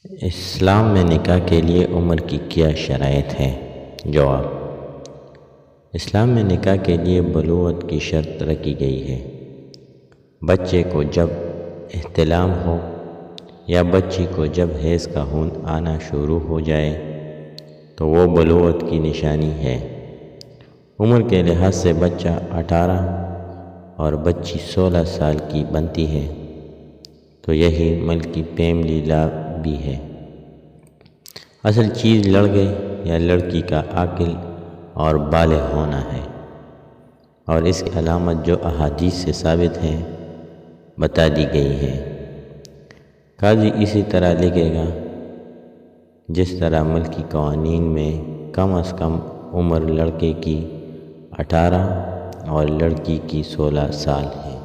اسلام میں نکاح کے لیے عمر کی کیا شرائط ہے؟ جواب: اسلام میں نکاح کے لیے بلوغت کی شرط رکھی گئی ہے۔ بچے کو جب احتلام ہو یا بچی کو جب حیض کا خون آنا شروع ہو جائے تو وہ بلوغت کی نشانی ہے۔ عمر کے لحاظ سے بچہ 18 اور بچی 16 سال کی بنتی ہے تو یہی ملکی فیملی لا بھی ہے۔ اصل چیز لڑکے یا لڑکی کا عاقل اور بالغ ہونا ہے، اور اس کی علامت جو احادیث سے ثابت ہیں بتا دی گئی ہے۔ قاضی اسی طرح لکھے گا جس طرح ملکی قوانین میں کم از کم عمر لڑکے کی 18 اور لڑکی کی 16 سال ہے۔